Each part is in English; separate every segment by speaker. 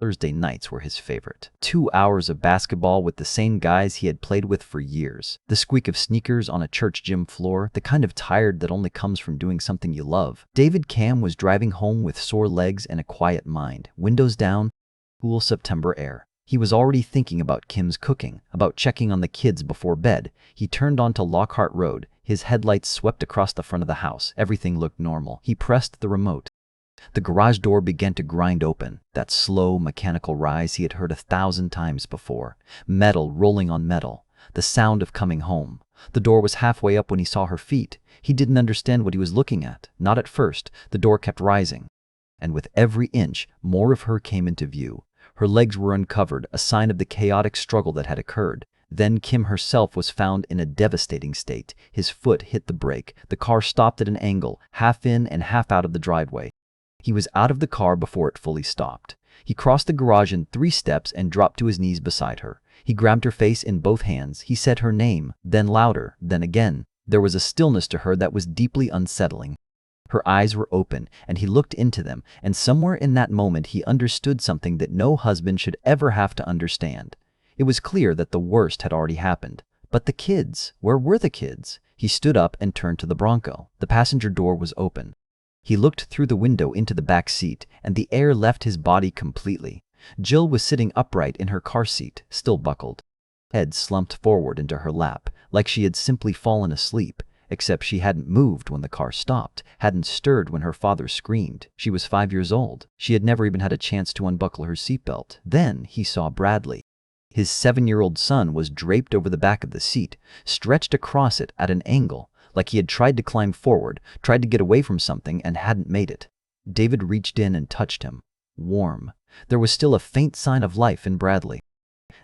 Speaker 1: Thursday nights were his favorite. 2 hours of basketball with the same guys he had played with for years. The squeak of sneakers on a church gym floor, the kind of tired that only comes from doing something you love. David Cam was driving home with sore legs and a quiet mind. Windows down, cool September air. He was already thinking about Kim's cooking, about checking on the kids before bed. He turned onto Lockhart Road. His headlights swept across the front of the house. Everything looked normal. He pressed the remote. The garage door began to grind open, that slow, mechanical rise he had heard 1,000 times before. Metal rolling on metal, the sound of coming home. The door was halfway up when he saw her feet. He didn't understand what he was looking at. Not at first. The door kept rising. And with every inch, more of her came into view. Her legs were uncovered, a sign of the chaotic struggle that had occurred. Then Kim herself was found in a devastating state. His foot hit the brake. The car stopped at an angle, half in and half out of the driveway. He was out of the car before it fully stopped. He crossed the garage in 3 steps and dropped to his knees beside her. He grabbed her face in both hands. He said her name, then louder, then again. There was a stillness to her that was deeply unsettling. Her eyes were open, and he looked into them, and somewhere in that moment he understood something that no husband should ever have to understand. It was clear that the worst had already happened. But the kids, where were the kids? He stood up and turned to the Bronco. The passenger door was open. He looked through the window into the back seat, and the air left his body completely. Jill was sitting upright in her car seat, still buckled. Head slumped forward into her lap, like she had simply fallen asleep, except she hadn't moved when the car stopped, hadn't stirred when her father screamed. She was 5 years old. She had never even had a chance to unbuckle her seatbelt. Then he saw Bradley. His 7-year-old son was draped over the back of the seat, stretched across it at an angle, like he had tried to climb forward, tried to get away from something and hadn't made it. David reached in and touched him. Warm. There was still a faint sign of life in Bradley.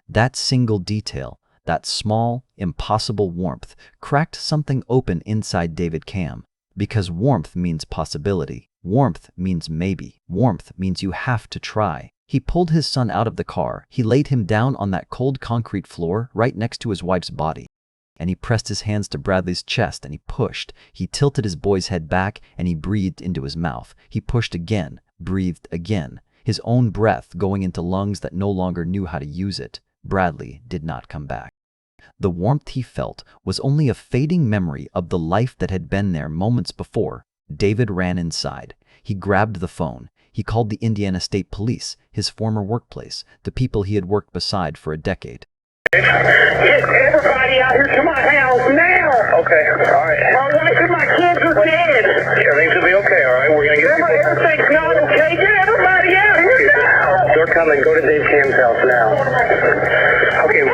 Speaker 1: That single detail, that small, impossible warmth, cracked something open inside David Cam. Because warmth means possibility. Warmth means maybe. Warmth means you have to try. He pulled his son out of the car. He laid him down on that cold concrete floor right next to his wife's body. And he pressed his hands to Bradley's chest and he pushed. He tilted his boy's head back and he breathed into his mouth. He pushed again, breathed again, his own breath going into lungs that no longer knew how to use it. Bradley did not come back. The warmth he felt was only a fading memory of the life that had been there moments before. David ran inside. He grabbed the phone. He called the Indiana State Police, his former workplace, the people he had worked beside for a decade.
Speaker 2: Get everybody out here to my house now! Okay, alright. My wife and my kids are dead! Everything's gonna be okay, alright? We're gonna get people... Everything's not okay! Get everybody out here now! They're coming. Go to Dave Cam's house now. Okay.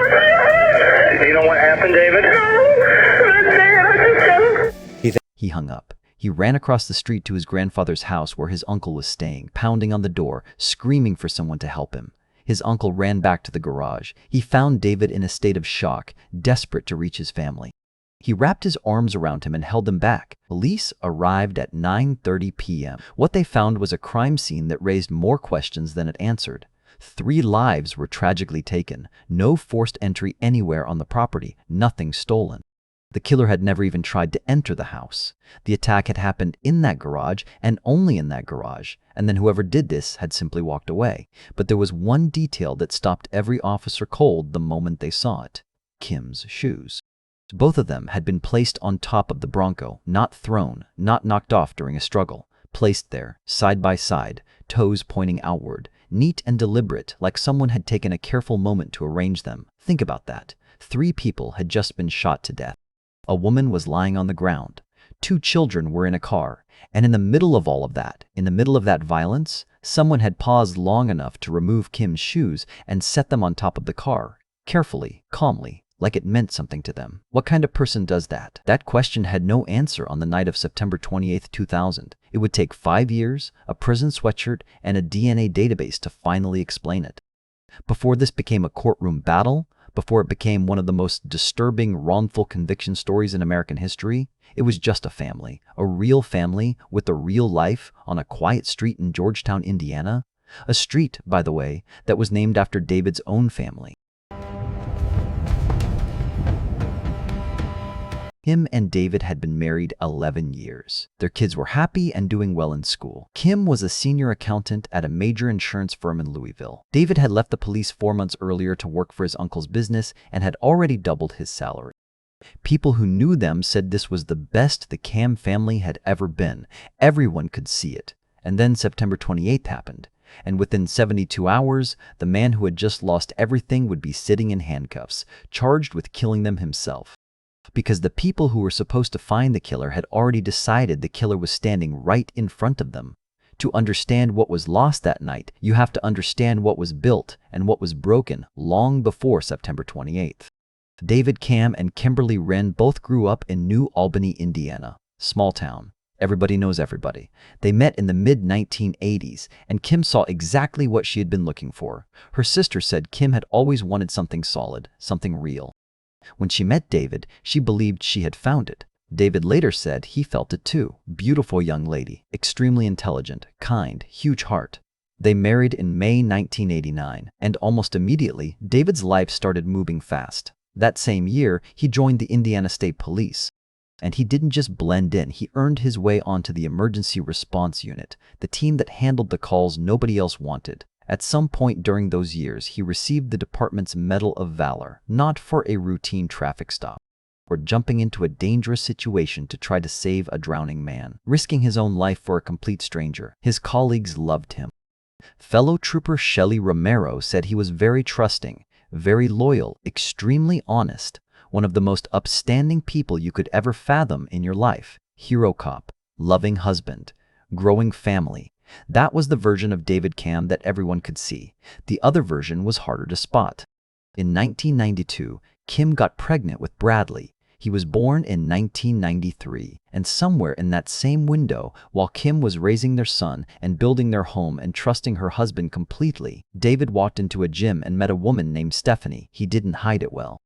Speaker 2: Do you know what happened, David? No! I'm dead! I just don't...
Speaker 1: He hung up. He ran across the street to his grandfather's house where his uncle was staying, pounding on the door, screaming for someone to help him. His uncle ran back to the garage. He found David in a state of shock, desperate to reach his family. He wrapped his arms around him and held him back. Police arrived at 9:30 p.m. What they found was a crime scene that raised more questions than it answered. 3 lives were tragically taken. No forced entry anywhere on the property. Nothing stolen. The killer had never even tried to enter the house. The attack had happened in that garage and only in that garage, and then whoever did this had simply walked away. But there was one detail that stopped every officer cold the moment they saw it: Kim's shoes. Both of them had been placed on top of the Bronco, not thrown, not knocked off during a struggle. Placed there, side by side, toes pointing outward, neat and deliberate, like someone had taken a careful moment to arrange them. Think about that. 3 people had just been shot to death. A woman was lying on the ground. 2 children were in a car. And in the middle of all of that, in the middle of that violence, someone had paused long enough to remove Kim's shoes and set them on top of the car, carefully, calmly, like it meant something to them. What kind of person does that? That question had no answer on the night of September 28, 2000. It would take 5 years, a prison sweatshirt, and a DNA database to finally explain it. Before this became a courtroom battle, before it became one of the most disturbing wrongful conviction stories in American history, it was just a real family with a real life on a quiet street in Georgetown, Indiana. A street, by the way, that was named after David's own family. Kim and David had been married 11 years. Their kids were happy and doing well in school. Kim was a senior accountant at a major insurance firm in Louisville. David had left the police 4 months earlier to work for his uncle's business and had already doubled his salary. People who knew them said this was the best the Cam family had ever been. Everyone could see it. And then September 28th happened. And within 72 hours, the man who had just lost everything would be sitting in handcuffs, charged with killing them himself. Because the people who were supposed to find the killer had already decided the killer was standing right in front of them. To understand what was lost that night, you have to understand what was built and what was broken long before September 28th. David Cam and Kimberly Wren both grew up in New Albany, Indiana. Small town. Everybody knows everybody. They met in the mid-1980s, and Kim saw exactly what she had been looking for. Her sister said Kim had always wanted something solid, something real. When she met David, she believed she had found it. David later said he felt it too. Beautiful young lady, extremely intelligent, kind, huge heart. They married in May 1989, and almost immediately, David's life started moving fast. That same year, he joined the Indiana State Police. And he didn't just blend in, he earned his way onto the Emergency Response Unit, the team that handled the calls nobody else wanted. At some point during those years, he received the department's Medal of Valor, not for a routine traffic stop, or jumping into a dangerous situation to try to save a drowning man, risking his own life for a complete stranger. His colleagues loved him. Fellow trooper Shelley Romero said he was very trusting, very loyal, extremely honest, one of the most upstanding people you could ever fathom in your life. Hero cop, loving husband, growing family. That was the version of David Cam that everyone could see. The other version was harder to spot. In 1992, Kim got pregnant with Bradley. He was born in 1993, and somewhere in that same window, while Kim was raising their son and building their home and trusting her husband completely, David walked into a gym and met a woman named Stephanie. He didn't hide it well.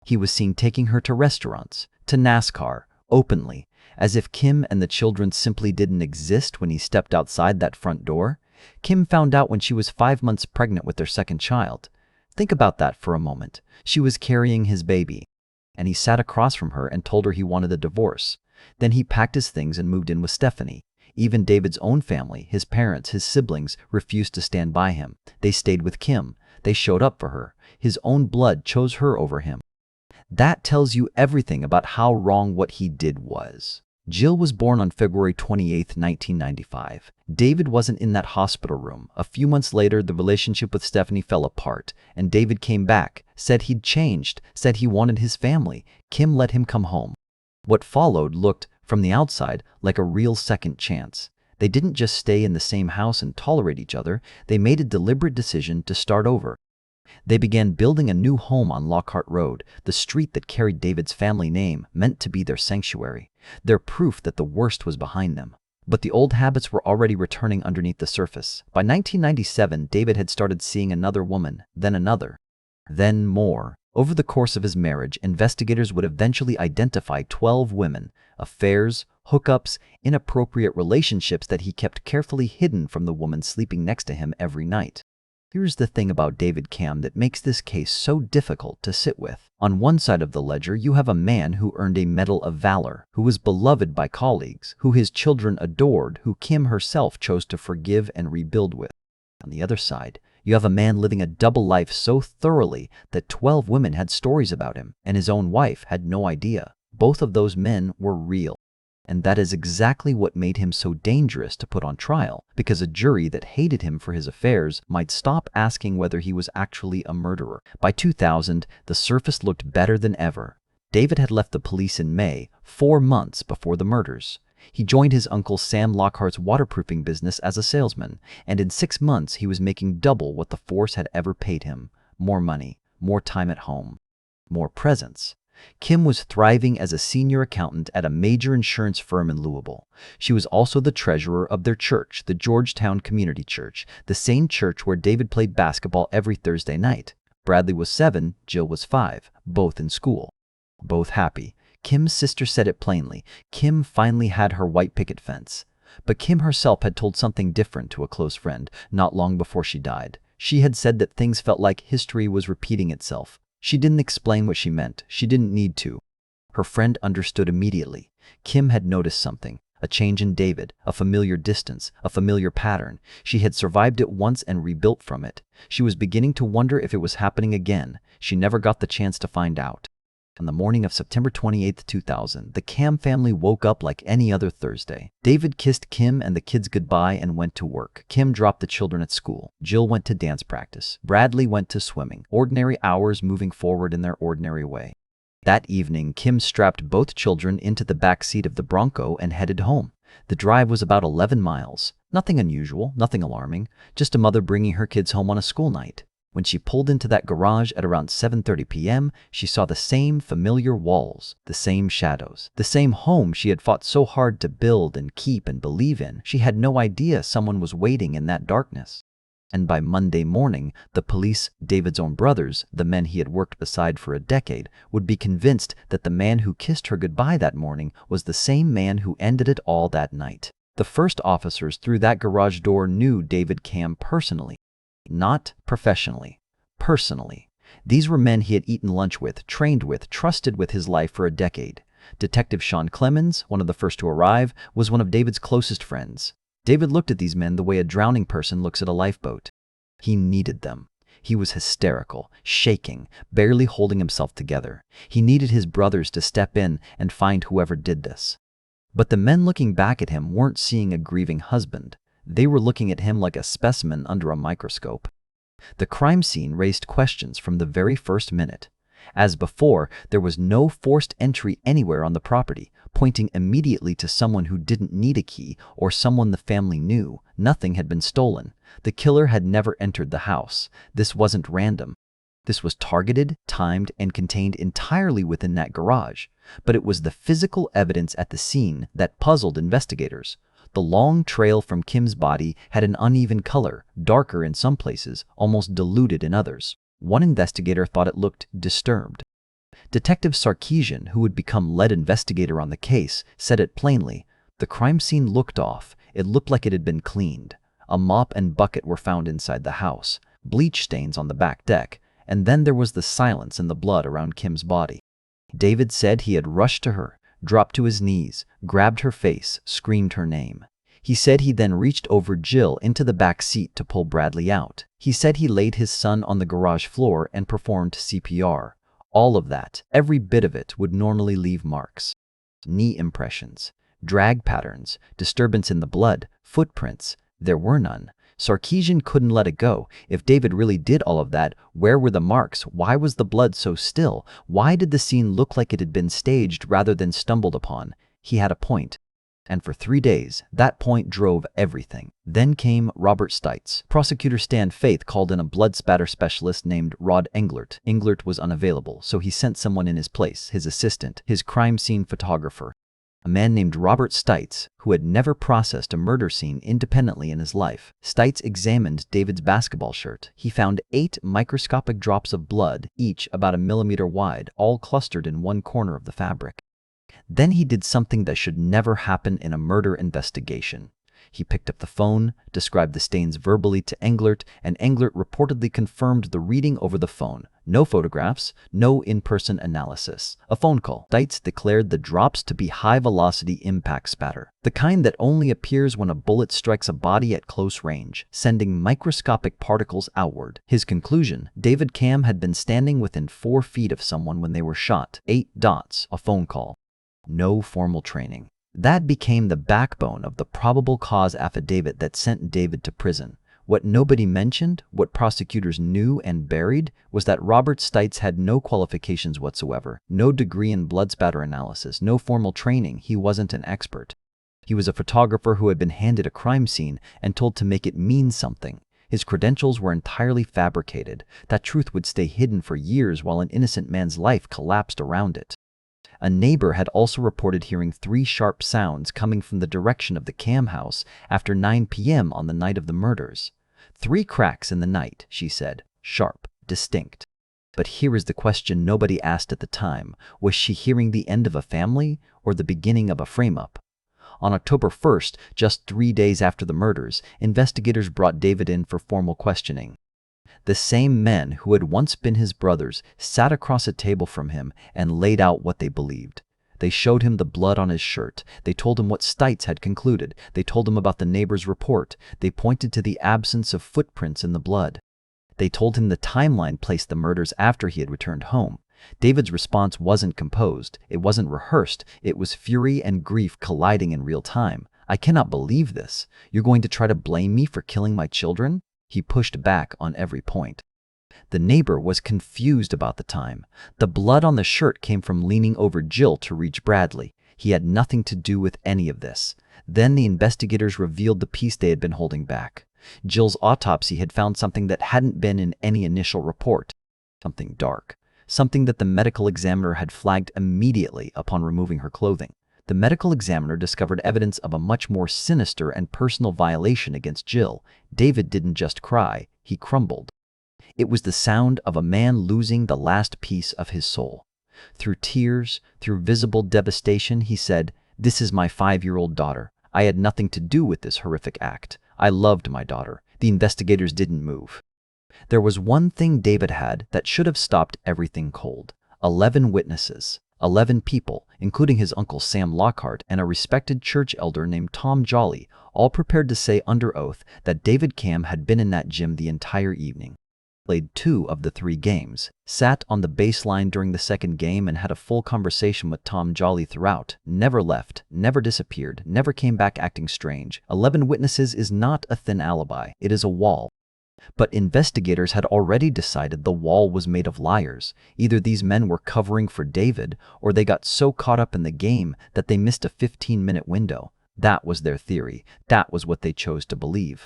Speaker 1: He was seen taking her to restaurants, to NASCAR, openly, as if Kim and the children simply didn't exist when he stepped outside that front door. Kim found out when she was 5 months pregnant with their second child. Think about that for a moment. She was carrying his baby, and he sat across from her and told her he wanted a divorce. Then he packed his things and moved in with Stephanie. Even David's own family, his parents, his siblings, refused to stand by him. They stayed with Kim. They showed up for her. His own blood chose her over him. That tells you everything about how wrong what he did was. Jill was born on February 28, 1995. David wasn't in that hospital room. A few months later, the relationship with Stephanie fell apart, and David came back, said he'd changed, said he wanted his family. Kim let him come home. What followed looked, from the outside, like a real second chance. They didn't just stay in the same house and tolerate each other, they made a deliberate decision to start over. They began building a new home on Lockhart Road, the street that carried David's family name, meant to be their sanctuary, their proof that the worst was behind them. But the old habits were already returning underneath the surface. By 1997, David had started seeing another woman, then another, then more. Over the course of his marriage, investigators would eventually identify 12 women, affairs, hookups, inappropriate relationships that he kept carefully hidden from the woman sleeping next to him every night. Here's the thing about David Cam that makes this case so difficult to sit with. On one side of the ledger, you have a man who earned a Medal of Valor, who was beloved by colleagues, who his children adored, who Kim herself chose to forgive and rebuild with. On the other side, you have a man living a double life so thoroughly that 12 women had stories about him, and his own wife had no idea. Both of those men were real. And that is exactly what made him so dangerous to put on trial, because a jury that hated him for his affairs might stop asking whether he was actually a murderer. By 2000, the surface looked better than ever. David had left the police in May, 4 months before the murders. He joined his uncle Sam Lockhart's waterproofing business as a salesman, and in 6 months he was making double what the force had ever paid him. More money, more time at home, more presence. Kim was thriving as a senior accountant at a major insurance firm in Louisville. She was also the treasurer of their church, the Georgetown Community Church, the same church where David played basketball every Thursday night. Bradley was 7, Jill was 5, both in school. Both happy. Kim's sister said it plainly. Kim finally had her white picket fence. But Kim herself had told something different to a close friend not long before she died. She had said that things felt like history was repeating itself. She didn't explain what she meant. She didn't need to. Her friend understood immediately. Kim had noticed something. A change in David, a familiar distance, a familiar pattern. She had survived it once and rebuilt from it. She was beginning to wonder if it was happening again. She never got the chance to find out. On the morning of September 28, 2000, the Cam family woke up like any other Thursday. David kissed Kim and the kids goodbye and went to work. Kim dropped the children at school. Jill went to dance practice. Bradley went to swimming. Ordinary hours moving forward in their ordinary way. That evening, Kim strapped both children into the back seat of the Bronco and headed home. The drive was about 11 miles. Nothing unusual, nothing alarming, just a mother bringing her kids home on a school night. When she pulled into that garage at around 7:30 p.m., she saw the same familiar walls, the same shadows, the same home she had fought so hard to build and keep and believe in. She had no idea someone was waiting in that darkness. And by Monday morning, the police, David's own brothers, the men he had worked beside for a decade, would be convinced that the man who kissed her goodbye that morning was the same man who ended it all that night. The first officers through that garage door knew David Cam personally. Not professionally. Personally. These were men he had eaten lunch with, trained with, trusted with his life for a decade. Detective Sean Clemens, one of the first to arrive, was one of David's closest friends. David looked at these men the way a drowning person looks at a lifeboat. He needed them. He was hysterical, shaking, barely holding himself together. He needed his brothers to step in and find whoever did this. But the men looking back at him weren't seeing a grieving husband. They were looking at him like a specimen under a microscope. The crime scene raised questions from the very first minute. As before, there was no forced entry anywhere on the property, pointing immediately to someone who didn't need a key or someone the family knew. Nothing had been stolen. The killer had never entered the house. This wasn't random. This was targeted, timed, and contained entirely within that garage. But it was the physical evidence at the scene that puzzled investigators. The long trail from Kim's body had an uneven color, darker in some places, almost diluted in others. One investigator thought it looked disturbed. Detective Sarkeesian, who would become lead investigator on the case, said it plainly. The crime scene looked off. It looked like it had been cleaned. A mop and bucket were found inside the house, bleach stains on the back deck, and then there was the silence and the blood around Kim's body. David said he had rushed to her, dropped to his knees, grabbed her face, screamed her name. He said he then reached over Jill into the back seat to pull Bradley out. He said he laid his son on the garage floor and performed CPR. All of that, every bit of it, would normally leave marks. Knee impressions, drag patterns, disturbance in the blood, footprints. There were none. Sarkeesian couldn't let it go. If David really did all of that, where were the marks? Why was the blood so still? Why did the scene look like it had been staged rather than stumbled upon? He had a point. And for 3 days, that point drove everything. Then came Robert Stites. Prosecutor Stan Faith called in a blood spatter specialist named Rod Englert. Englert was unavailable, so he sent someone in his place, his assistant, his crime scene photographer. A man named Robert Stites, who had never processed a murder scene independently in his life. Stites examined David's basketball shirt. He found 8 microscopic drops of blood, each about a millimeter wide, all clustered in one corner of the fabric. Then he did something that should never happen in a murder investigation. He picked up the phone, described the stains verbally to Englert, and Englert reportedly confirmed the reading over the phone. No photographs, no in-person analysis. A phone call. Stites declared the drops to be high-velocity impact spatter, the kind that only appears when a bullet strikes a body at close range, sending microscopic particles outward. His conclusion: David Cam had been standing within 4 feet of someone when they were shot. 8 dots. A phone call. No formal training. That became the backbone of the probable cause affidavit that sent David to prison. What nobody mentioned, what prosecutors knew and buried, was that Robert Stites had no qualifications whatsoever, no degree in blood spatter analysis, no formal training. He wasn't an expert. He was a photographer who had been handed a crime scene and told to make it mean something. His credentials were entirely fabricated. That truth would stay hidden for years while an innocent man's life collapsed around it. A neighbor had also reported hearing 3 sharp sounds coming from the direction of the Cam house after 9 p.m. on the night of the murders. 3 cracks in the night, she said. Sharp, distinct. But here is the question nobody asked at the time. Was she hearing the end of a family or the beginning of a frame-up? On October 1st, just 3 days after the murders, investigators brought David in for formal questioning. The same men who had once been his brothers sat across a table from him and laid out what they believed. They showed him the blood on his shirt. They told him what Stites had concluded. They told him about the neighbor's report. They pointed to the absence of footprints in the blood. They told him the timeline placed the murders after he had returned home. David's response wasn't composed. It wasn't rehearsed. It was fury and grief colliding in real time. "I cannot believe this. You're going to try to blame me for killing my children?" He pushed back on every point. The neighbor was confused about the time. The blood on the shirt came from leaning over Jill to reach Bradley. He had nothing to do with any of this. Then the investigators revealed the piece they had been holding back. Jill's autopsy had found something that hadn't been in any initial report. Something dark. Something that the medical examiner had flagged immediately upon removing her clothing. The medical examiner discovered evidence of a much more sinister and personal violation against Jill. David didn't just cry, he crumbled. It was the sound of a man losing the last piece of his soul. Through tears, through visible devastation, he said, "This is my 5-year-old daughter. I had nothing to do with this horrific act. I loved my daughter." The investigators didn't move. There was one thing David had that should have stopped everything cold. 11 witnesses. 11 people, including his uncle Sam Lockhart and a respected church elder named Tom Jolly, all prepared to say under oath that David Cam had been in that gym the entire evening. Played 2 of the 3 games, sat on the baseline during the second game and had a full conversation with Tom Jolly throughout, never left, never disappeared, never came back acting strange. 11 witnesses is not a thin alibi, it is a wall. But investigators had already decided the wall was made of liars. Either these men were covering for David, or they got so caught up in the game that they missed a 15-minute window. That was their theory. That was what they chose to believe.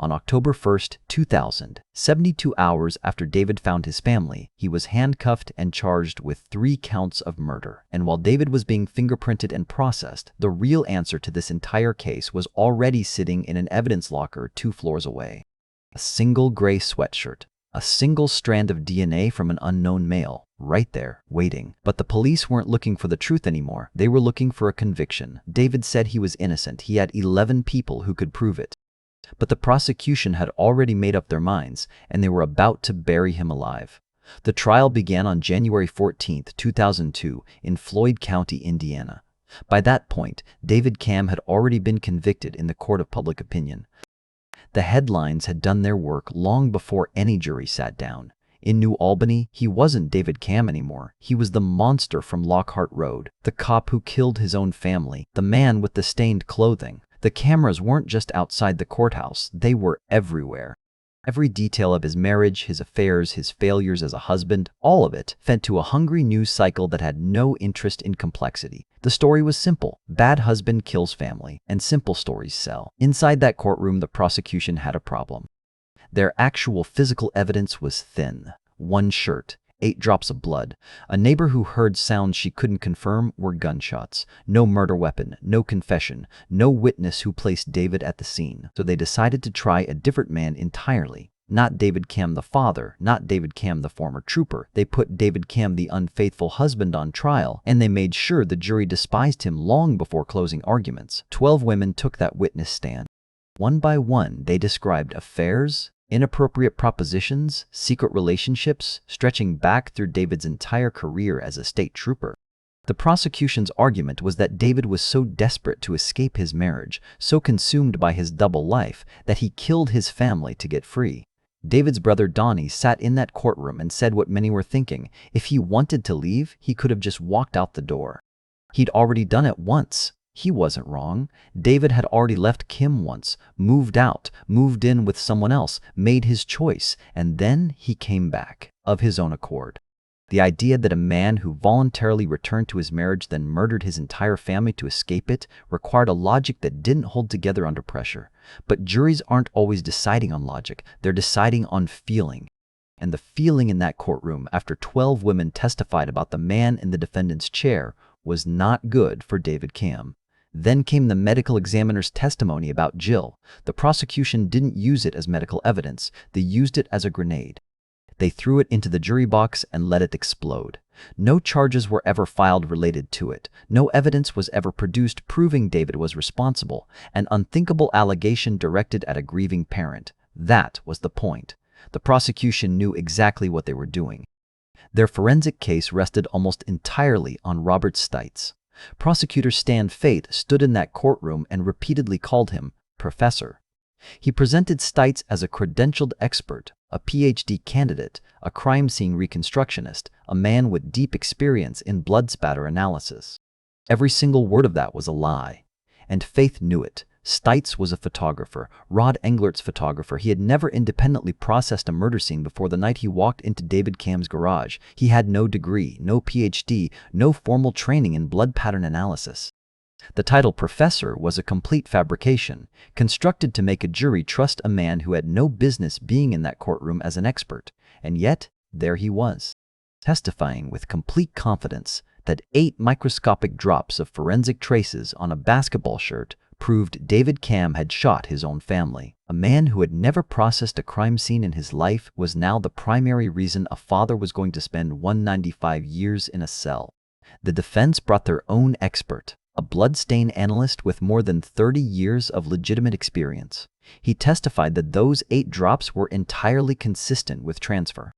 Speaker 1: On October 1st, 2000, 72 hours after David found his family, he was handcuffed and charged with 3 counts of murder. And while David was being fingerprinted and processed, the real answer to this entire case was already sitting in an evidence locker 2 floors away. A single gray sweatshirt, a single strand of DNA from an unknown male, right there, waiting. But the police weren't looking for the truth anymore. They were looking for a conviction. David said he was innocent. He had 11 people who could prove it. But the prosecution had already made up their minds, and they were about to bury him alive. The trial began on January 14, 2002, in Floyd County, Indiana. By that point, David Cam had already been convicted in the court of public opinion. The headlines had done their work long before any jury sat down. In New Albany, he wasn't David Cam anymore. He was the monster from Lockhart Road, the cop who killed his own family, the man with the stained clothing. The cameras weren't just outside the courthouse, they were everywhere. Every detail of his marriage, his affairs, his failures as a husband, all of it fed to a hungry news cycle that had no interest in complexity. The story was simple. Bad husband kills family, and simple stories sell. Inside that courtroom, the prosecution had a problem. Their actual physical evidence was thin. 1 shirt, 8 drops of blood. A neighbor who heard sounds she couldn't confirm were gunshots. No murder weapon, no confession, no witness who placed David at the scene. So they decided to try a different man entirely. Not David Cam the father, not David Cam the former trooper. They put David Cam the unfaithful husband on trial, and they made sure the jury despised him long before closing arguments. 12 women took that witness stand. One by one, they described affairs, inappropriate propositions, secret relationships, stretching back through David's entire career as a state trooper. The prosecution's argument was that David was so desperate to escape his marriage, so consumed by his double life, that he killed his family to get free. David's brother Donnie sat in that courtroom and said what many were thinking. If he wanted to leave, he could have just walked out the door. He'd already done it once. He wasn't wrong. David had already left Kim once, moved out, moved in with someone else, made his choice, and then he came back, of his own accord. The idea that a man who voluntarily returned to his marriage then murdered his entire family to escape it required a logic that didn't hold together under pressure. But juries aren't always deciding on logic, they're deciding on feeling. And the feeling in that courtroom after 12 women testified about the man in the defendant's chair was not good for David Cam. Then came the medical examiner's testimony about Jill. The prosecution didn't use it as medical evidence, they used it as a grenade. They threw it into the jury box and let it explode. No charges were ever filed related to it. No evidence was ever produced proving David was responsible. An unthinkable allegation directed at a grieving parent. That was the point. The prosecution knew exactly what they were doing. Their forensic case rested almost entirely on Robert Stites. Prosecutor Stan Faith stood in that courtroom and repeatedly called him Professor. He presented Stites as a credentialed expert, a PhD candidate, a crime scene reconstructionist, a man with deep experience in blood spatter analysis. Every single word of that was a lie. And Faith knew it. Stites was a photographer, Rod Englert's photographer. He had never independently processed a murder scene before the night he walked into David Cam's garage. He had no degree, no PhD, no formal training in blood pattern analysis. The title professor was a complete fabrication, constructed to make a jury trust a man who had no business being in that courtroom as an expert. And yet, there he was, testifying with complete confidence that 8 microscopic drops of forensic traces on a basketball shirt proved David Cam had shot his own family. A man who had never processed a crime scene in his life was now the primary reason a father was going to spend 195 years in a cell. The defense brought their own expert, a bloodstain analyst with more than 30 years of legitimate experience. He testified that those 8 drops were entirely consistent with transfer.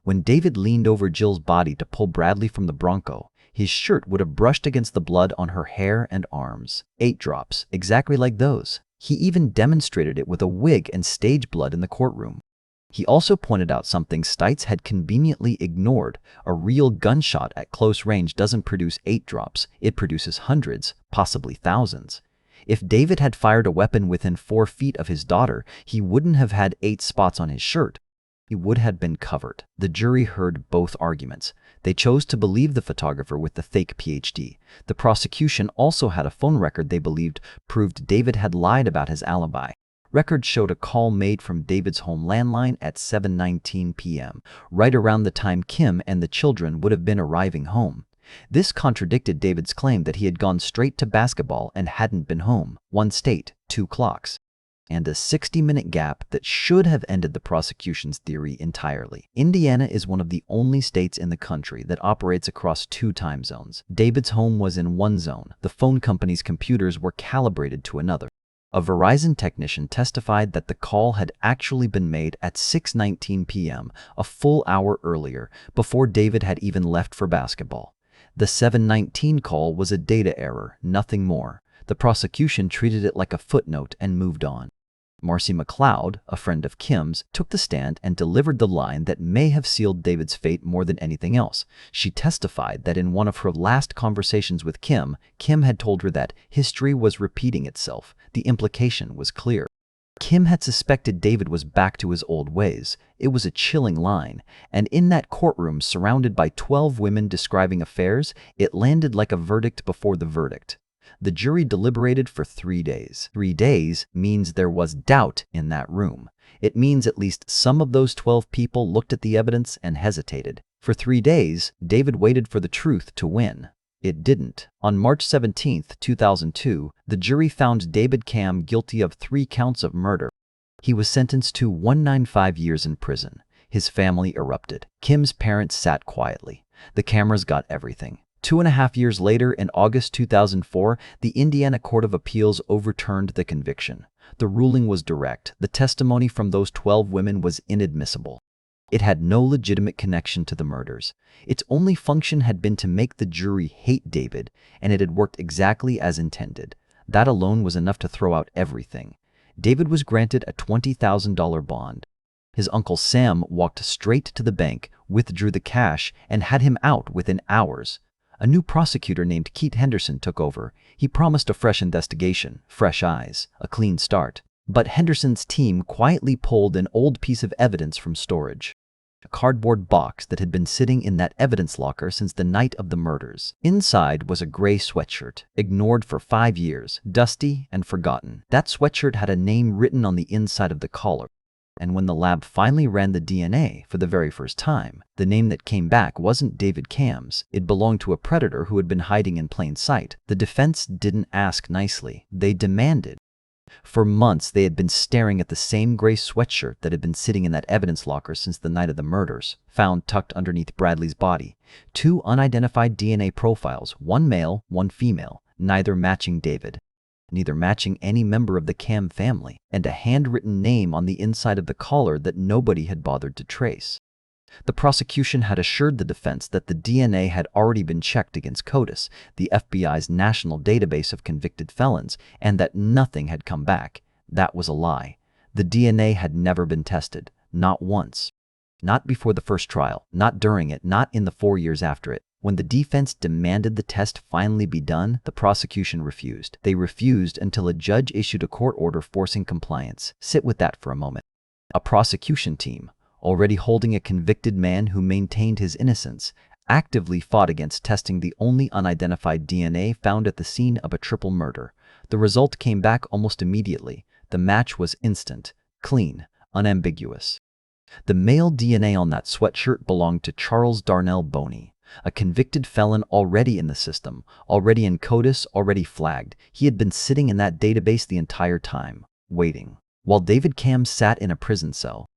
Speaker 1: When David leaned over Jill's body to pull Bradley from the Bronco, his shirt would have brushed against the blood on her hair and arms. 8 drops, exactly like those. He even demonstrated it with a wig and stage blood in the courtroom. He also pointed out something Stites had conveniently ignored. A real gunshot at close range doesn't produce 8 drops, it produces hundreds, possibly thousands. If David had fired a weapon within 4 feet of his daughter, he wouldn't have had 8 spots on his shirt. He would have been covered. The jury heard both arguments. They chose to believe the photographer with the fake PhD. The prosecution also had a phone record they believed proved David had lied about his alibi. Records showed a call made from David's home landline at 7:19 p.m., right around the time Kim and the children would have been arriving home. This contradicted David's claim that he had gone straight to basketball and hadn't been home. 1 state, 2 clocks. And a 60-minute gap that should have ended the prosecution's theory entirely. Indiana is one of the only states in the country that operates across 2 time zones. David's home was in one zone. The phone company's computers were calibrated to another. A Verizon technician testified that the call had actually been made at 6:19 p.m., a full hour earlier, before David had even left for basketball. The 7:19 call was a data error, nothing more. The prosecution treated it like a footnote and moved on. Marcy McLeod, a friend of Kim's, took the stand and delivered the line that may have sealed David's fate more than anything else. She testified that in one of her last conversations with Kim, Kim had told her that history was repeating itself. The implication was clear. Kim had suspected David was back to his old ways. It was a chilling line, and in that courtroom surrounded by 12 women describing affairs, it landed like a verdict before the verdict. The jury deliberated for 3 days. 3 days means there was doubt in that room. It means at least some of those 12 people looked at the evidence and hesitated. For 3 days, David waited for the truth to win. It didn't. On March 17, 2002, the jury found David Cam guilty of 3 counts of murder. He was sentenced to 195 years in prison. His family erupted. Kim's parents sat quietly. The cameras got everything. 2.5 years later, in August 2004, the Indiana Court of Appeals overturned the conviction. The ruling was direct. The testimony from those 12 women was inadmissible. It had no legitimate connection to the murders. Its only function had been to make the jury hate David, and it had worked exactly as intended. That alone was enough to throw out everything. David was granted a $20,000 bond. His uncle Sam walked straight to the bank, withdrew the cash, and had him out within hours. A new prosecutor named Keith Henderson took over. He promised a fresh investigation, fresh eyes, a clean start. But Henderson's team quietly pulled an old piece of evidence from storage. A cardboard box that had been sitting in that evidence locker since the night of the murders. Inside was a gray sweatshirt, ignored for 5 years, dusty and forgotten. That sweatshirt had a name written on the inside of the collar. And when the lab finally ran the DNA for the very first time, the name that came back wasn't David Cam's. It belonged to a predator who had been hiding in plain sight. The defense didn't ask nicely. They demanded. For months, they had been staring at the same gray sweatshirt that had been sitting in that evidence locker since the night of the murders, found tucked underneath Bradley's body. 2 unidentified DNA profiles, 1 male, 1 female, neither matching David, neither matching any member of the Cam family, and a handwritten name on the inside of the collar that nobody had bothered to trace. The prosecution had assured the defense that the DNA had already been checked against CODIS, the FBI's national database of convicted felons, and that nothing had come back. That was a lie. The DNA had never been tested, not once. Not before the first trial, not during it, not in the 4 years after it. When the defense demanded the test finally be done, the prosecution refused. They refused until a judge issued a court order forcing compliance. Sit with that for a moment. A prosecution team, already holding a convicted man who maintained his innocence, actively fought against testing the only unidentified DNA found at the scene of a triple murder. The result came back almost immediately. The match was instant, clean, unambiguous. The male DNA on that sweatshirt belonged to Charles Darnell Boney, a convicted felon already in the system, already in CODIS, already flagged. He had been sitting in that database the entire time, waiting, while David Cam sat in a prison cell.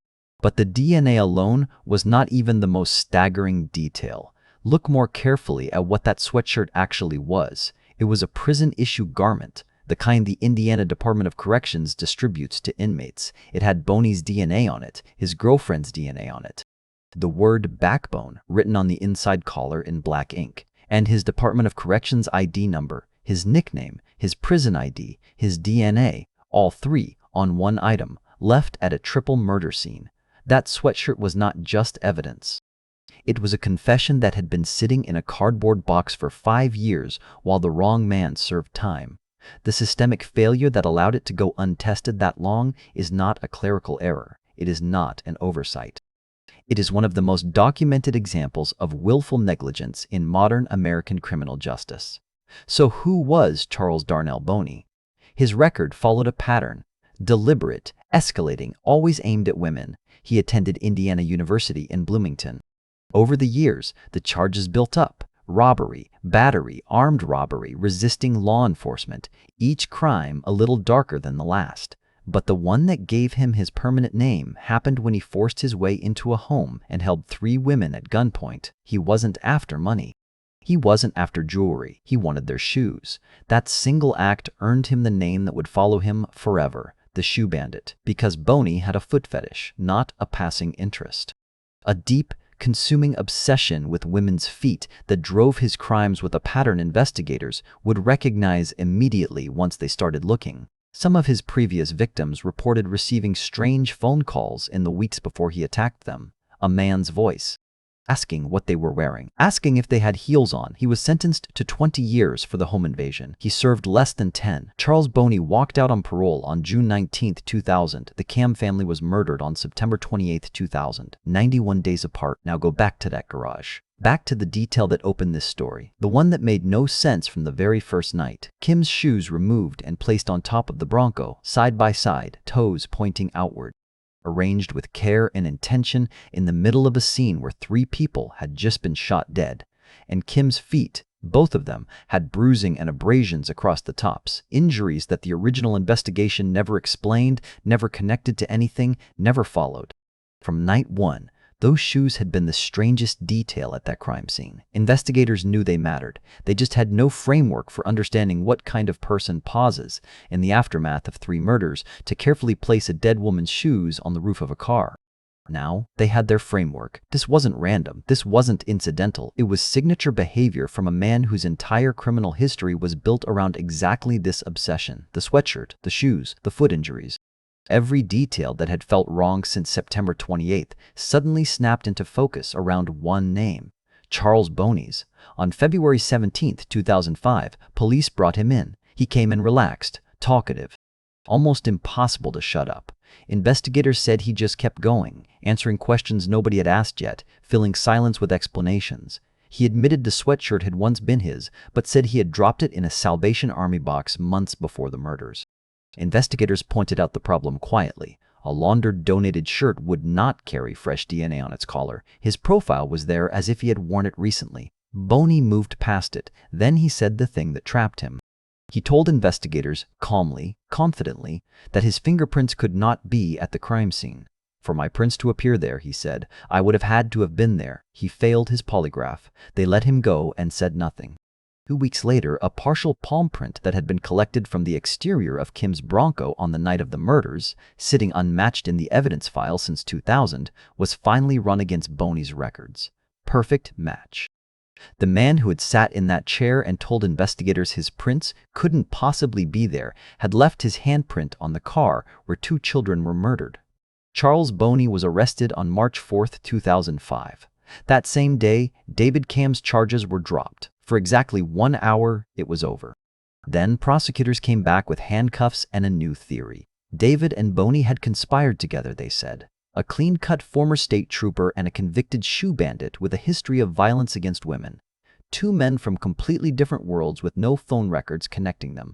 Speaker 1: But the DNA alone was not even the most staggering detail. Look more carefully at what that sweatshirt actually was. It was a prison-issue garment, the kind the Indiana Department of Corrections distributes to inmates. It had Boney's DNA on it, his girlfriend's DNA on it, the word backbone written on the inside collar in black ink, and his Department of Corrections ID number, his nickname, his prison ID, his DNA, all three on one item, left at a triple murder scene. That sweatshirt was not just evidence. It was a confession that had been sitting in a cardboard box for 5 years while the wrong man served time. The systemic failure that allowed it to go untested that long is not a clerical error. It is not an oversight. It is one of the most documented examples of willful negligence in modern American criminal justice. So who was Charles Darnell Boney? His record followed a pattern: deliberate, escalating, always aimed at women. He attended Indiana University in Bloomington. Over the years, the charges built up: robbery, battery, armed robbery, resisting law enforcement, each crime a little darker than the last. But the one that gave him his permanent name happened when he forced his way into a home and held 3 women at gunpoint. He wasn't after money. He wasn't after jewelry. He wanted their shoes. That single act earned him the name that would follow him forever: the Shoe Bandit, because Boney had a foot fetish, not a passing interest. A deep, consuming obsession with women's feet that drove his crimes with a pattern investigators would recognize immediately once they started looking. Some of his previous victims reported receiving strange phone calls in the weeks before he attacked them. A man's voice, asking what they were wearing, asking if they had heels on. He was sentenced to 20 years for the home invasion. He served less than 10. Charles Boney walked out on parole on June 19, 2000. The Cam family was murdered on September 28, 2000. 91 days apart. Now go back to that garage. Back to the detail that opened this story, the one that made no sense from the very first night. Kim's shoes removed and placed on top of the Bronco, side by side, toes pointing outward, arranged with care and intention in the middle of a scene where 3 people had just been shot dead. And Kim's feet, both of them, had bruising and abrasions across the tops, injuries that the original investigation never explained, never connected to anything, never followed. From night 1, those shoes had been the strangest detail at that crime scene. Investigators knew they mattered. They just had no framework for understanding what kind of person pauses, in the aftermath of 3 murders, to carefully place a dead woman's shoes on the roof of a car. Now, they had their framework. This wasn't random. This wasn't incidental. It was signature behavior from a man whose entire criminal history was built around exactly this obsession: the sweatshirt, the shoes, the foot injuries. Every detail that had felt wrong since September 28th suddenly snapped into focus around one name: Charles Boney's. On February 17, 2005, police brought him in. He came in relaxed, talkative, almost impossible to shut up. Investigators said he just kept going, answering questions nobody had asked yet, filling silence with explanations. He admitted the sweatshirt had once been his, but said he had dropped it in a Salvation Army box months before the murders. Investigators pointed out the problem quietly. A laundered, donated shirt would not carry fresh DNA on its collar. His profile was there as if he had worn it recently. Boney moved past it. Then he said the thing that trapped him. He told investigators, calmly, confidently, that his fingerprints could not be at the crime scene. For my prints to appear there, he said, I would have had to have been there. He failed his polygraph. They let him go and said nothing. 2 weeks later, a partial palm print that had been collected from the exterior of Kim's Bronco on the night of the murders, sitting unmatched in the evidence file since 2000, was finally run against Boney's records. Perfect match. The man who had sat in that chair and told investigators his prints couldn't possibly be there had left his handprint on the car where 2 children were murdered. Charles Boney was arrested on March 4, 2005. That same day, David Cam's charges were dropped. For exactly 1 hour, it was over. Then prosecutors came back with handcuffs and a new theory. David and Boney had conspired together, they said. A clean-cut former state trooper and a convicted shoe bandit with a history of violence against women. 2 men from completely different worlds with no phone records connecting them.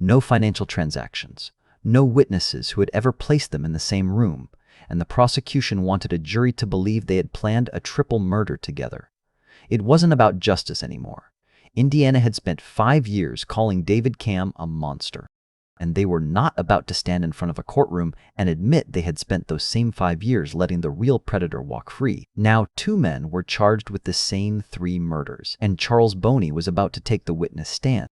Speaker 1: No financial transactions. No witnesses who had ever placed them in the same room. And the prosecution wanted a jury to believe they had planned a triple murder together. It wasn't about justice anymore. Indiana had spent 5 years calling David Cam a monster. And they were not about to stand in front of a courtroom and admit they had spent those same 5 years letting the real predator walk free. Now 2 men were charged with the same 3 murders, and Charles Boney was about to take the witness stand.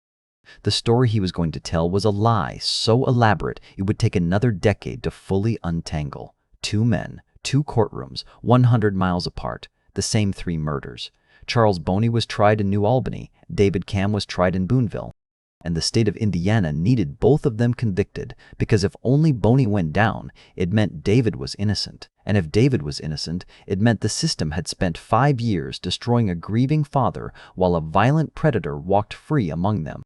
Speaker 1: The story he was going to tell was a lie so elaborate it would take another decade to fully untangle. 2 men, 2 courtrooms, 100 miles apart, the same 3 murders. Charles Boney was tried in New Albany, David Cam was tried in Boonville. And the state of Indiana needed both of them convicted, because if only Boney went down, it meant David was innocent. And if David was innocent, it meant the system had spent 5 years destroying a grieving father while a violent predator walked free among them.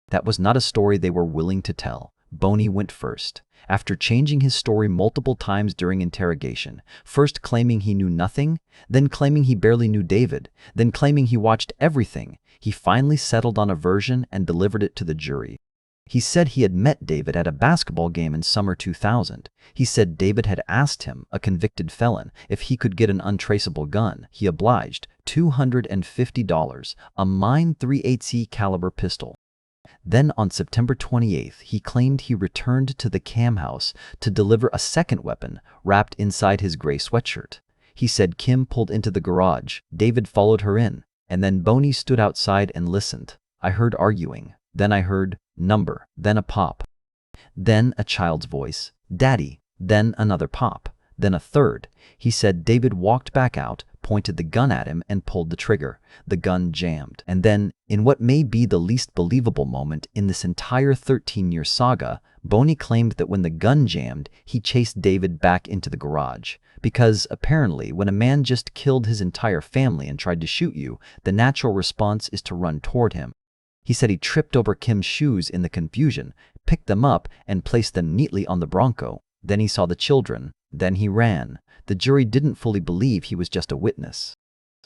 Speaker 1: That was not a story they were willing to tell. Boney went first. After changing his story multiple times during interrogation, first claiming he knew nothing, then claiming he barely knew David, then claiming he watched everything, he finally settled on a version and delivered it to the jury. He said he had met David at a basketball game in summer 2000. He said David had asked him, a convicted felon, if he could get an untraceable gun. He obliged, $250, a Mine .380 caliber pistol. Then on September 28th, he claimed he returned to the Cam house to deliver a second weapon wrapped inside his gray sweatshirt. He said Kim pulled into the garage, David followed her in, and then Boney stood outside and listened. I heard arguing, then I heard number, then a pop. Then a child's voice, Daddy, then another pop, then a third. He said David walked back out, pointed the gun at him and pulled the trigger. The gun jammed. And then, in what may be the least believable moment in this entire 13-year saga, Boney claimed that when the gun jammed, he chased David back into the garage. Because, apparently, when a man just killed his entire family and tried to shoot you, the natural response is to run toward him. He said he tripped over Kim's shoes in the confusion, picked them up, and placed them neatly on the Bronco. Then he saw the children. Then he ran. The jury didn't fully believe he was just a witness.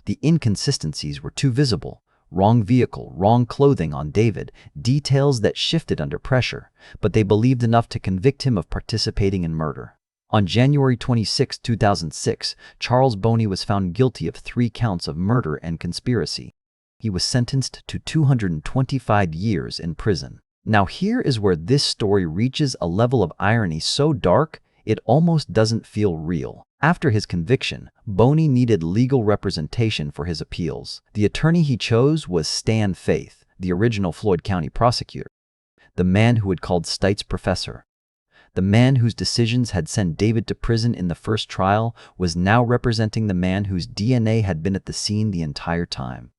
Speaker 1: The inconsistencies were too visible. Wrong vehicle, wrong clothing on David, details that shifted under pressure, but they believed enough to convict him of participating in murder. On January 26, 2006, Charles Boney was found guilty of 3 counts of murder and conspiracy. He was sentenced to 225 years in prison. Now here is where this story reaches a level of irony so dark, it almost doesn't feel real. After his conviction, Boney needed legal representation for his appeals. The attorney he chose was Stan Faith, the original Floyd County prosecutor, the man who had called Stites professor. The man whose decisions had sent David to prison in the first trial was now representing the man whose DNA had been at the scene the entire time.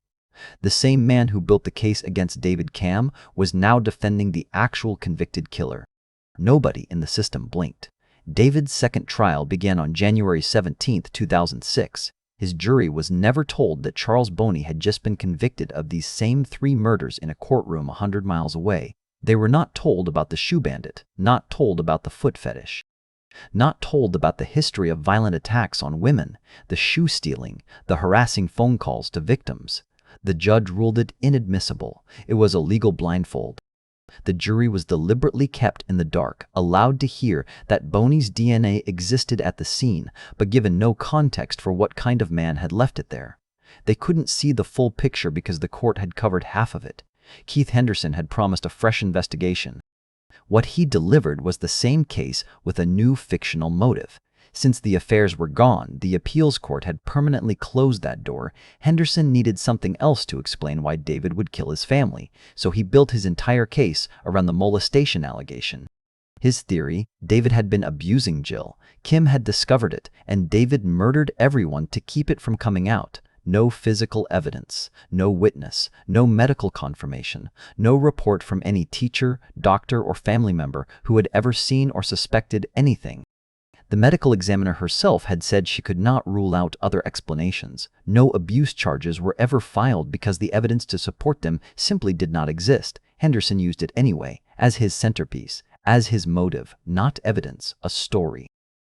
Speaker 1: The same man who built the case against David Cam was now defending the actual convicted killer. Nobody in the system blinked. David's second trial began on January 17, 2006. His jury was never told that Charles Boney had just been convicted of these same 3 murders in a courtroom 100 miles away. They were not told about the Shoe Bandit, not told about the foot fetish, not told about the history of violent attacks on women, the shoe stealing, the harassing phone calls to victims. The judge ruled it inadmissible. It was a legal blindfold. The jury was deliberately kept in the dark, allowed to hear that Boney's DNA existed at the scene, but given no context for what kind of man had left it there. They couldn't see the full picture because the court had covered half of it. Keith Henderson had promised a fresh investigation. What he delivered was the same case with a new fictional motive. Since the affairs were gone, the appeals court had permanently closed that door. Henderson needed something else to explain why David would kill his family, so he built his entire case around the molestation allegation. His theory: David had been abusing Jill. Kim had discovered it, and David murdered everyone to keep it from coming out. No physical evidence, no witness, no medical confirmation, no report from any teacher, doctor, or family member who had ever seen or suspected anything. The medical examiner herself had said she could not rule out other explanations. No abuse charges were ever filed because the evidence to support them simply did not exist. Henderson used it anyway, as his centerpiece, as his motive, not evidence, a story.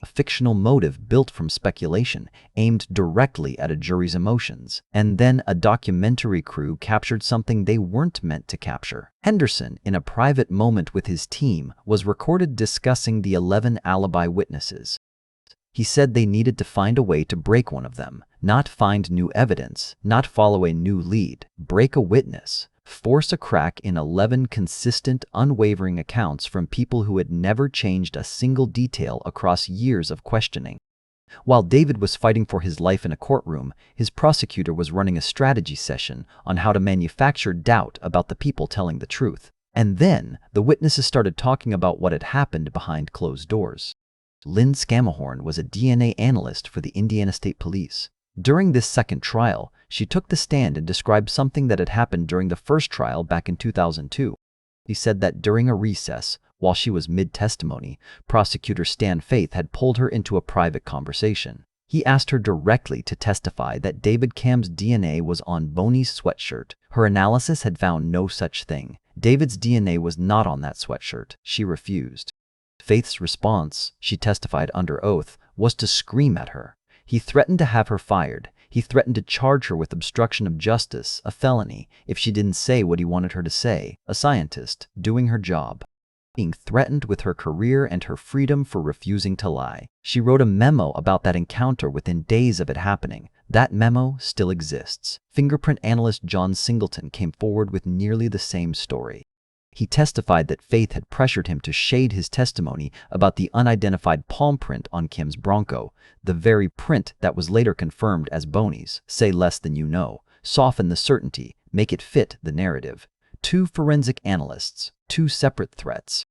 Speaker 1: A fictional motive built from speculation, aimed directly at a jury's emotions. And then a documentary crew captured something they weren't meant to capture. Henderson, in a private moment with his team, was recorded discussing the 11 alibi witnesses. He said they needed to find a way to break one of them, not find new evidence, not follow a new lead, break a witness. Force a crack in 11 consistent, unwavering accounts from people who had never changed a single detail across years of questioning. While David was fighting for his life in a courtroom, his prosecutor was running a strategy session on how to manufacture doubt about the people telling the truth. And then, the witnesses started talking about what had happened behind closed doors. Lynn Scamahorn was a DNA analyst for the Indiana State Police. During this second trial, she took the stand and described something that had happened during the first trial back in 2002. He said that during a recess, while she was mid-testimony, prosecutor Stan Faith had pulled her into a private conversation. He asked her directly to testify that David Cam's DNA was on Boney's sweatshirt. Her analysis had found no such thing. David's DNA was not on that sweatshirt. She refused. Faith's response, she testified under oath, was to scream at her. He threatened to have her fired. He threatened to charge her with obstruction of justice, a felony, if she didn't say what he wanted her to say, a scientist, doing her job. Being threatened with her career and her freedom for refusing to lie. She wrote a memo about that encounter within days of it happening. That memo still exists. Fingerprint analyst John Singleton came forward with nearly the same story. He testified that Faith had pressured him to shade his testimony about the unidentified palm print on Kim's Bronco, the very print that was later confirmed as Boney's. Say less than you know. Soften the certainty. Make it fit the narrative. Two forensic analysts, two separate threats.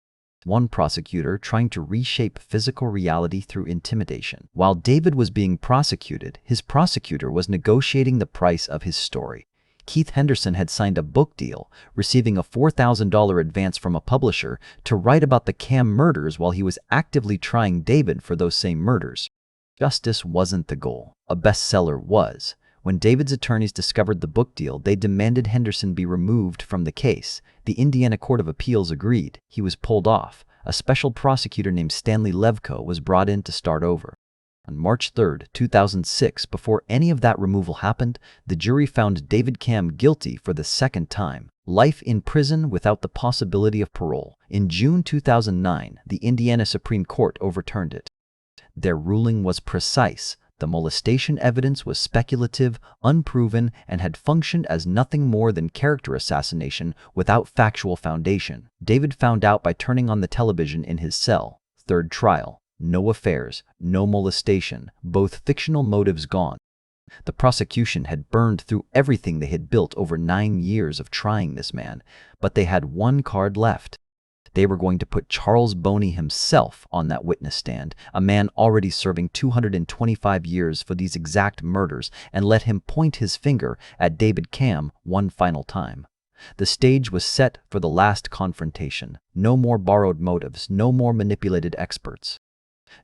Speaker 1: One prosecutor trying to reshape physical reality through intimidation. While David was being prosecuted, his prosecutor was negotiating the price of his story. Keith Henderson had signed a book deal, receiving a $4,000 advance from a publisher to write about the Cam murders while he was actively trying David for those same murders. Justice wasn't the goal. A bestseller was. When David's attorneys discovered the book deal, they demanded Henderson be removed from the case. The Indiana Court of Appeals agreed. He was pulled off. A special prosecutor named Stanley Levko was brought in to start over. On March 3, 2006, before any of that removal happened, the jury found David Cam guilty for the second time. Life in prison without the possibility of parole. In June 2009, the Indiana Supreme Court overturned it. Their ruling was precise. The molestation evidence was speculative, unproven, and had functioned as nothing more than character assassination without factual foundation. David found out by turning on the television in his cell. Third trial. No affairs, no molestation, both fictional motives gone. The prosecution had burned through everything they had built over 9 years of trying this man, but they had one card left. They were going to put Charles Boney himself on that witness stand, a man already serving 225 years for these exact murders, and let him point his finger at David Cam one final time. The stage was set for the last confrontation. No more borrowed motives, no more manipulated experts.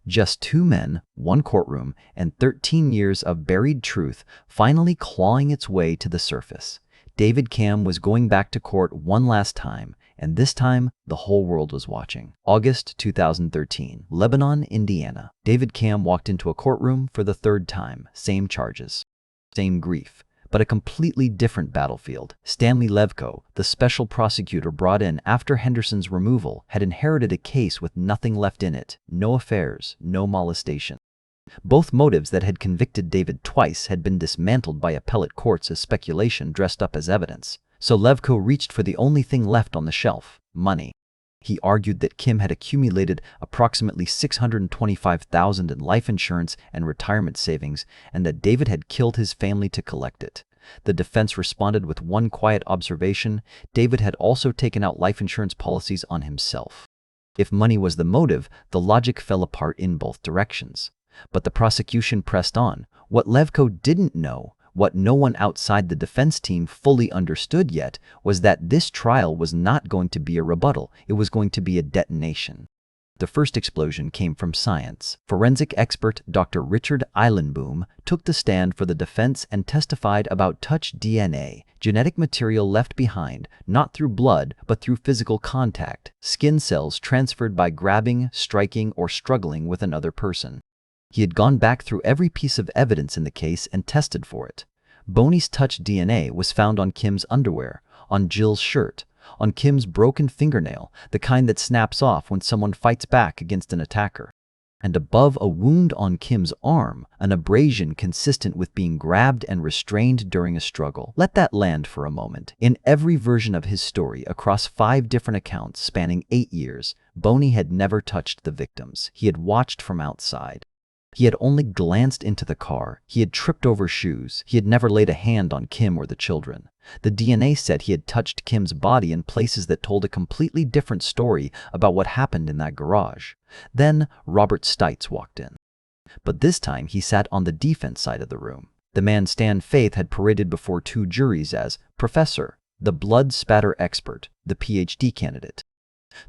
Speaker 1: Just two men, one courtroom, and 13 years of buried truth finally clawing its way to the surface. David Cam was going back to court one last time, and this time the whole world was watching. August 2013, Lebanon, Indiana. David Cam walked into a courtroom for the third time. Same charges, same grief, but a completely different battlefield. Stanley Levko, the special prosecutor brought in after Henderson's removal, had inherited a case with nothing left in it. No affairs, no molestation. Both motives that had convicted David twice had been dismantled by appellate courts as speculation dressed up as evidence. So Levko reached for the only thing left on the shelf: money. He argued that Kim had accumulated approximately $625,000 in life insurance and retirement savings, and that David had killed his family to collect it. The defense responded with one quiet observation: David had also taken out life insurance policies on himself. If money was the motive, the logic fell apart in both directions. But the prosecution pressed on. What Levko didn't know, what no one outside the defense team fully understood yet, was that this trial was not going to be a rebuttal, it was going to be a detonation. The first explosion came from science. Forensic expert Dr. Richard Eilenboom took the stand for the defense and testified about touch DNA, genetic material left behind, not through blood, but through physical contact, skin cells transferred by grabbing, striking, or struggling with another person. He had gone back through every piece of evidence in the case and tested for it. Boney's touch DNA was found on Kim's underwear, on Jill's shirt, on Kim's broken fingernail, the kind that snaps off when someone fights back against an attacker. And above a wound on Kim's arm, an abrasion consistent with being grabbed and restrained during a struggle. Let that land for a moment. In every version of his story, across 5 different accounts spanning 8 years, Boney had never touched the victims. He had watched from outside. He had only glanced into the car. He had tripped over shoes. He had never laid a hand on Kim or the children. The DNA said he had touched Kim's body in places that told a completely different story about what happened in that garage. Then Robert Stites walked in. But this time he sat on the defense side of the room. The man Stan Faith had paraded before 2 juries as Professor, the blood spatter expert, the PhD candidate,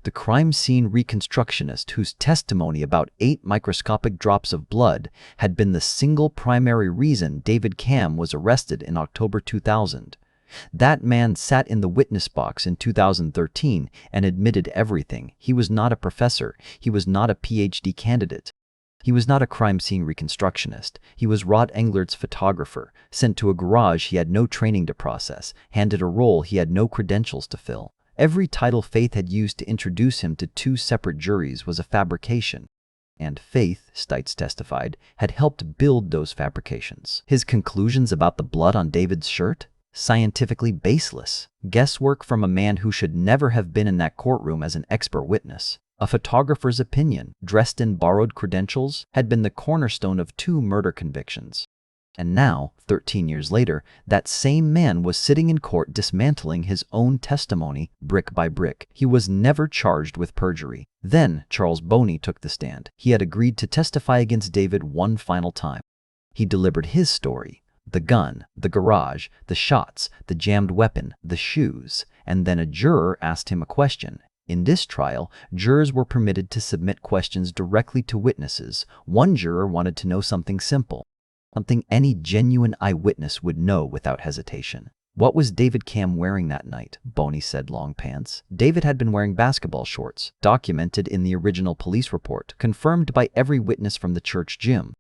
Speaker 1: the crime scene reconstructionist whose testimony about 8 microscopic drops of blood had been the single primary reason David Camm was arrested in October 2000. That man sat in the witness box in 2013 and admitted everything. He was not a professor. He was not a PhD candidate. He was not a crime scene reconstructionist. He was Rod Englert's photographer, sent to a garage he had no training to process, handed a role he had no credentials to fill. Every title Faith had used to introduce him to 2 separate juries was a fabrication. And Faith, Stites testified, had helped build those fabrications. His conclusions about the blood on David's shirt? Scientifically baseless. Guesswork from a man who should never have been in that courtroom as an expert witness. A photographer's opinion, dressed in borrowed credentials, had been the cornerstone of 2 murder convictions. And now, 13 years later, that same man was sitting in court dismantling his own testimony brick by brick. He was never charged with perjury. Then Charles Boney took the stand. He had agreed to testify against David one final time. He delivered his story: the gun, the garage, the shots, the jammed weapon, the shoes. And then a juror asked him a question. In this trial, jurors were permitted to submit questions directly to witnesses. One juror wanted to know something simple, something any genuine eyewitness would know without hesitation. What was David Camm wearing that night? Boney said long pants. David had been wearing basketball shorts, documented in the original police report, confirmed by every witness from the church gym.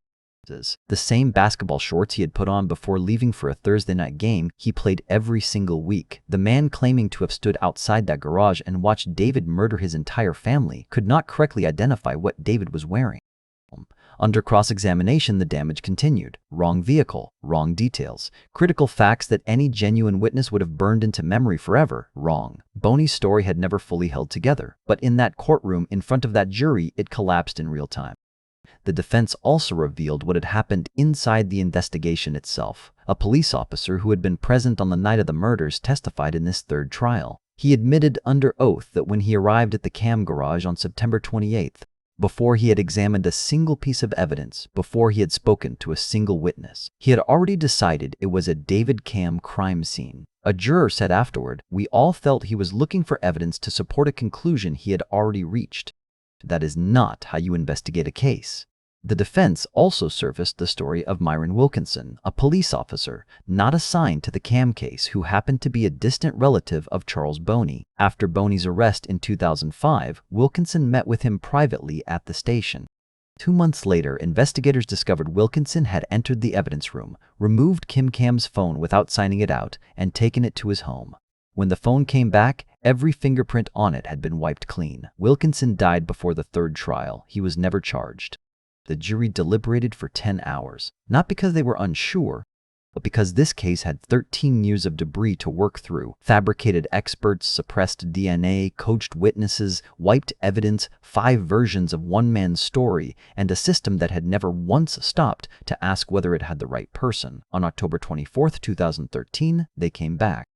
Speaker 1: The same basketball shorts he had put on before leaving for a Thursday night game he played every single week. The man claiming to have stood outside that garage and watched David murder his entire family could not correctly identify what David was wearing. Under cross-examination, the damage continued. Wrong vehicle, wrong details, critical facts that any genuine witness would have burned into memory forever. Wrong. Boney's story had never fully held together, but in that courtroom in front of that jury, it collapsed in real time. The defense also revealed what had happened inside the investigation itself. A police officer who had been present on the night of the murders testified in this 3rd trial. He admitted under oath that when he arrived at the Camm garage on September 28th, before he had examined a single piece of evidence, before he had spoken to a single witness, he had already decided it was a David Camm crime scene. A juror said afterward, "We all felt he was looking for evidence to support a conclusion he had already reached." That is not how you investigate a case. The defense also surfaced the story of Myron Wilkinson, a police officer not assigned to the Camm case who happened to be a distant relative of Charles Boney. After Boney's arrest in 2005, Wilkinson met with him privately at the station. 2 months later, investigators discovered Wilkinson had entered the evidence room, removed Kim Camm's phone without signing it out, and taken it to his home. When the phone came back, every fingerprint on it had been wiped clean. Wilkinson died before the 3rd trial. He was never charged. The jury deliberated for 10 hours, not because they were unsure, But because this case had 13 years of debris to work through, fabricated experts, suppressed DNA, coached witnesses, wiped evidence, 5 versions of one man's story, and a system that had never once stopped to ask whether it had the right person, on October 24, 2013, they came back.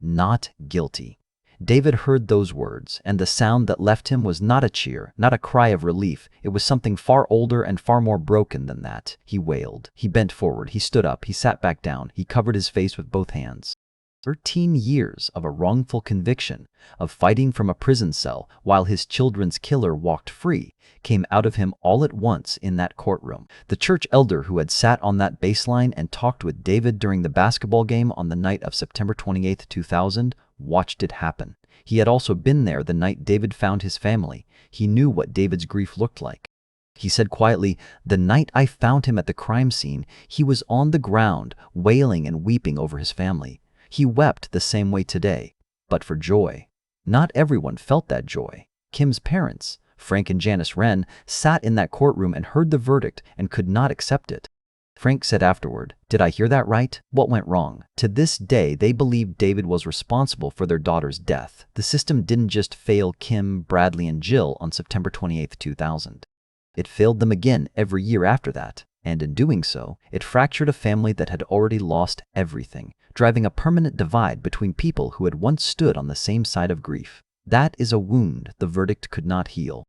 Speaker 1: Not guilty. David heard those words, and the sound that left him was not a cheer, not a cry of relief. It was something far older and far more broken than that. He wailed. He bent forward. He stood up. He sat back down. He covered his face with both hands. 13 years of a wrongful conviction, of fighting from a prison cell while his children's killer walked free, came out of him all at once in that courtroom. The church elder who had sat on that baseline and talked with David during the basketball game on the night of September 28, 2000, watched it happen. He had also been there the night David found his family. He knew what David's grief looked like. He said quietly, "The night I found him at the crime scene, he was on the ground, wailing and weeping over his family. He wept the same way today, but for joy." Not everyone felt that joy. Kim's parents, Frank and Janice Wren, sat in that courtroom and heard the verdict and could not accept it. Frank said afterward, "Did I hear that right? What went wrong?" To this day, they believed David was responsible for their daughter's death. The system didn't just fail Kim, Bradley, and Jill on September 28, 2000. It failed them again every year after that, and in doing so, it fractured a family that had already lost everything, driving a permanent divide between people who had once stood on the same side of grief. That is a wound the verdict could not heal.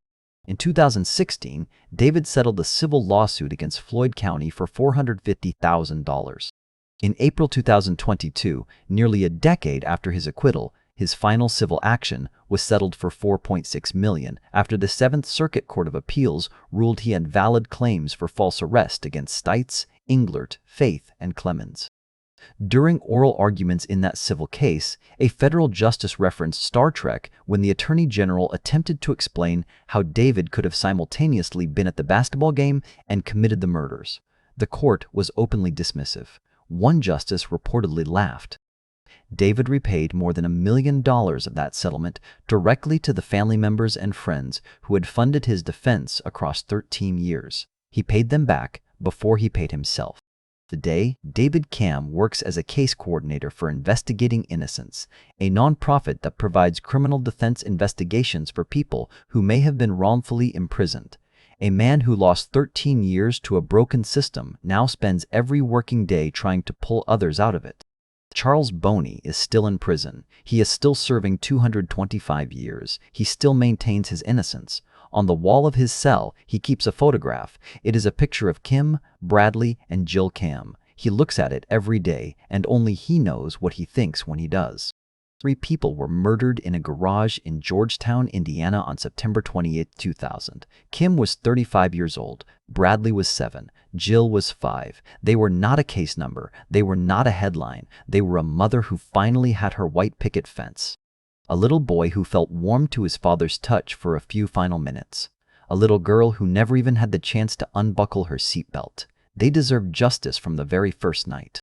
Speaker 1: In 2016, David settled a civil lawsuit against Floyd County for $450,000. In April 2022, nearly a decade after his acquittal, his final civil action was settled for $4.6 million after the 7th Circuit Court of Appeals ruled he had valid claims for false arrest against Stites, Englert, Faith, and Clemens. During oral arguments in that civil case, a federal justice referenced Star Trek when the Attorney General attempted to explain how David could have simultaneously been at the basketball game and committed the murders. The court was openly dismissive. One justice reportedly laughed. David repaid more than $1 million of that settlement directly to the family members and friends who had funded his defense across 13 years. He paid them back before he paid himself. Today, David Cam works as a case coordinator for Investigating Innocence, a nonprofit that provides criminal defense investigations for people who may have been wrongfully imprisoned. A man who lost 13 years to a broken system now spends every working day trying to pull others out of it. Charles Boney is still in prison. He is still serving 225 years. He still maintains his innocence. On the wall of his cell, he keeps a photograph. It is a picture of Kim, Bradley, and Jill Cam. He looks at it every day, and only he knows what he thinks when he does. 3 people were murdered in a garage in Georgetown, Indiana on September 28, 2000. Kim was 35 years old. Bradley was 7. Jill was 5. They were not a case number. They were not a headline. They were a mother who finally had her white picket fence. A little boy who felt warm to his father's touch for a few final minutes. A little girl who never even had the chance to unbuckle her seatbelt. They deserved justice from the very first night.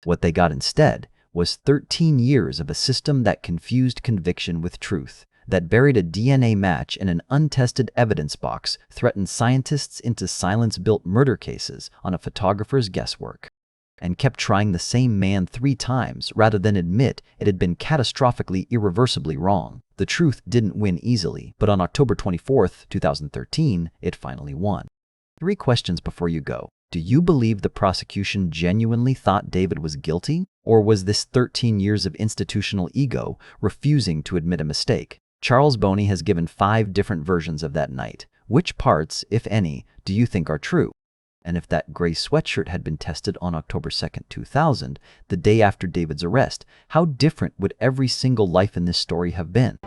Speaker 1: What they got instead was 13 years of a system that confused conviction with truth, that buried a DNA match in an untested evidence box, threatened scientists into silence-built murder cases on a photographer's guesswork, and kept trying the same man 3 times rather than admit it had been catastrophically, irreversibly wrong. The truth didn't win easily, but on October 24, 2013, it finally won. 3 questions before you go. Do you believe the prosecution genuinely thought David was guilty? Or was this 13 years of institutional ego refusing to admit a mistake? Charles Boney has given 5 different versions of that night. Which parts, if any, do you think are true? And if that gray sweatshirt had been tested on October 2, 2000, the day after David's arrest, how different would every single life in this story have been?